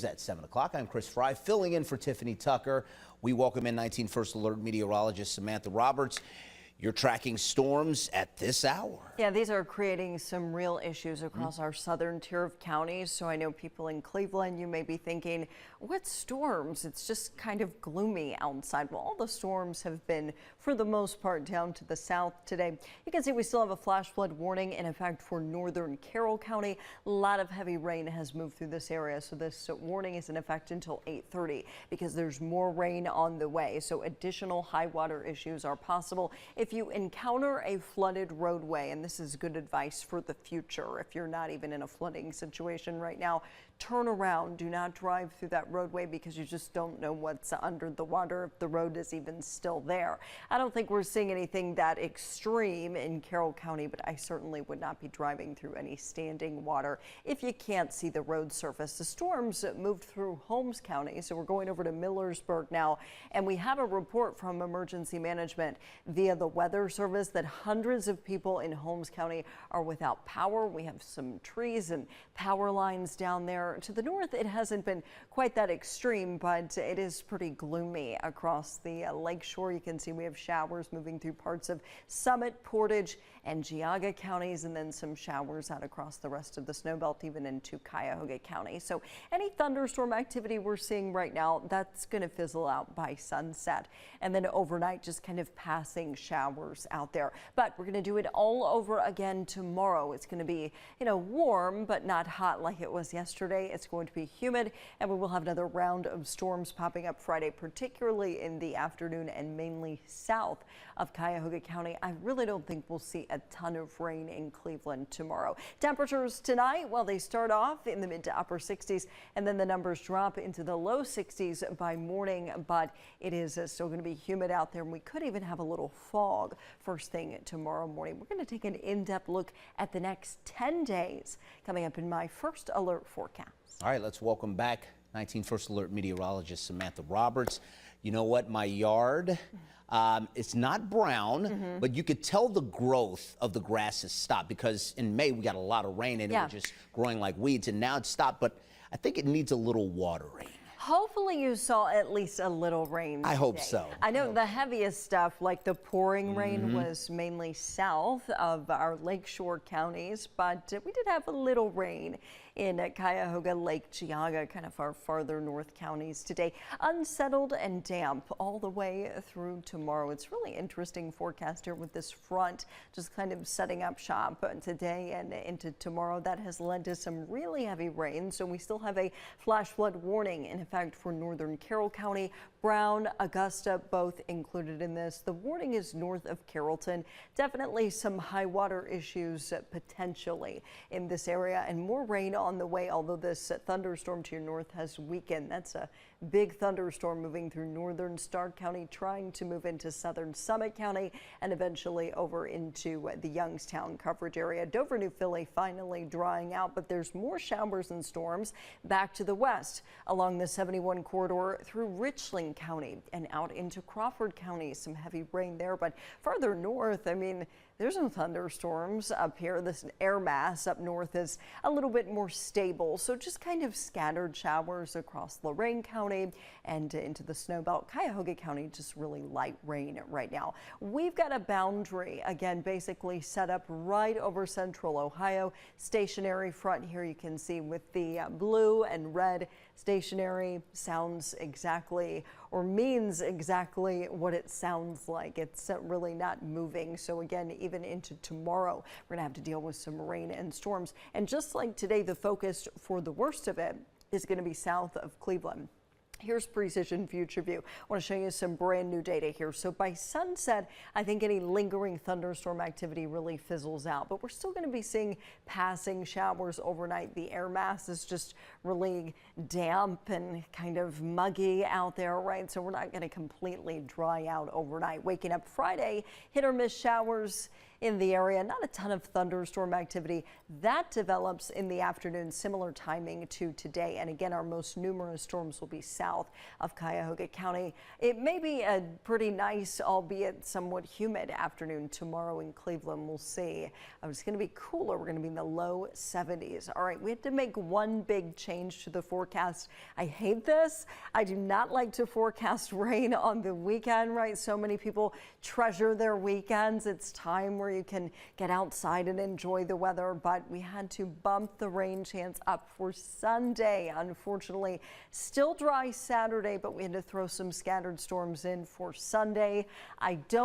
At 7 o'clock, I'm Chris Fry, filling in for Tiffany Tucker. We welcome in 19 First Alert meteorologist Samantha Roberts. You're tracking storms at this hour. Yeah, these are creating some real issues across our southern tier of counties. So I know people in Cleveland, you may be thinking, what storms? It's just kind of gloomy outside. Well, all the storms have been, for the most part, down to the south today. You can see we still have a flash flood warning. And in fact, for northern Carroll County, a lot of heavy rain has moved through this area. So this warning is in effect until 8:30 because there's more rain on the way. So additional high water issues are possible. If you encounter a flooded roadway, and this is good advice for the future, if you're not even in a flooding situation right now, turn around. Do not drive through that roadway because you just don't know what's under the water, if the road is even still there. I don't think we're seeing anything that extreme in Carroll County, but I certainly would not be driving through any standing water if you can't see the road surface. The storms moved through Holmes County, so we're going over to Millersburg now, and we have a report from emergency management via the Weather Service that hundreds of people in Holmes County are without power. We have some trees and power lines down there. To the north, it hasn't been quite that extreme, but it is pretty gloomy across the lakeshore. You can see we have showers moving through parts of Summit, Portage, and Geauga counties, and then some showers out across the rest of the snowbelt, even into Cuyahoga County. So any thunderstorm activity we're seeing right now, that's going to fizzle out by sunset. And then overnight, just kind of passing showers out there. But we're going to do it all over again tomorrow. It's going to be, warm, but not hot like it was yesterday. It's going to be humid, and we will have another round of storms popping up Friday, particularly in the afternoon and mainly south of Cuyahoga County. I really don't think we'll see a ton of rain in Cleveland tomorrow. Temperatures tonight, well, they start off in the mid to upper 60s, and then the numbers drop into the low 60s by morning, but it is still going to be humid out there, and we could even have a little fog first thing tomorrow morning. We're going to take an in-depth look at the next 10 days coming up in my first alert forecast. All right, let's welcome back 19 First Alert meteorologist Samantha Roberts. You know what? My yard, it's not brown, but you could tell the growth of the grass has stopped because in May we got a lot of rain and it was just growing like weeds, and now it's stopped, but I think it needs a little watering. Hopefully you saw at least a little rain today. I hope so. I know the heaviest stuff, like the pouring rain, was mainly south of our lakeshore counties, but we did have a little rain in Cuyahoga, Lake Geauga, kind of our farther north counties today. Unsettled and damp all the way through tomorrow. It's really interesting forecast here with this front just kind of setting up shop today and into tomorrow. That has led to some really heavy rain, so we still have a flash flood warning in effect for northern Carroll County. Brown, Augusta, both included in this. The warning is north of Carrollton. Definitely some high water issues potentially in this area, and more rain on the way, although this thunderstorm to your north has weakened. That's a big thunderstorm moving through northern Stark County, trying to move into southern Summit County and eventually over into the Youngstown coverage area. Dover, New Philly finally drying out, but there's more showers and storms back to the west along the 71 corridor through Richland County and out into Crawford County. Some heavy rain there, but further north, I mean, there's no thunderstorms up here. This air mass up north is a little bit more stable, so just kind of scattered showers across Lorain County and into the snowbelt. Cuyahoga County, just really light rain right now. We've got a boundary, again, basically set up right over central Ohio. Stationary front here you can see with the blue and red. Stationary sounds exactly or means exactly what it sounds like. It's really not moving. So again, even into tomorrow, we're gonna have to deal with some rain and storms. And just like today, the focus for the worst of it is gonna be south of Cleveland. Here's Precision Future View. I want to show you some brand new data here. So by sunset, I think any lingering thunderstorm activity really fizzles out, but we're still going to be seeing passing showers overnight. The air mass is just really damp and kind of muggy out there, right? So we're not going to completely dry out overnight. Waking up Friday, hit or miss showers in the area. Not a ton of thunderstorm activity. That develops in the afternoon, similar timing to today. And again, our most numerous storms will be south of Cuyahoga County. It may be a pretty nice, albeit somewhat humid afternoon tomorrow in Cleveland. We'll see. It's going to be cooler. We're going to be in the low 70s. All right, we have to make one big change to the forecast. I hate this. I do not like to forecast rain on the weekend, right? So many people treasure their weekends. It's time where you can get outside and enjoy the weather, but we had to bump the rain chance up for Sunday. Unfortunately, still dry Saturday, but we had to throw some scattered storms in for Sunday. I don't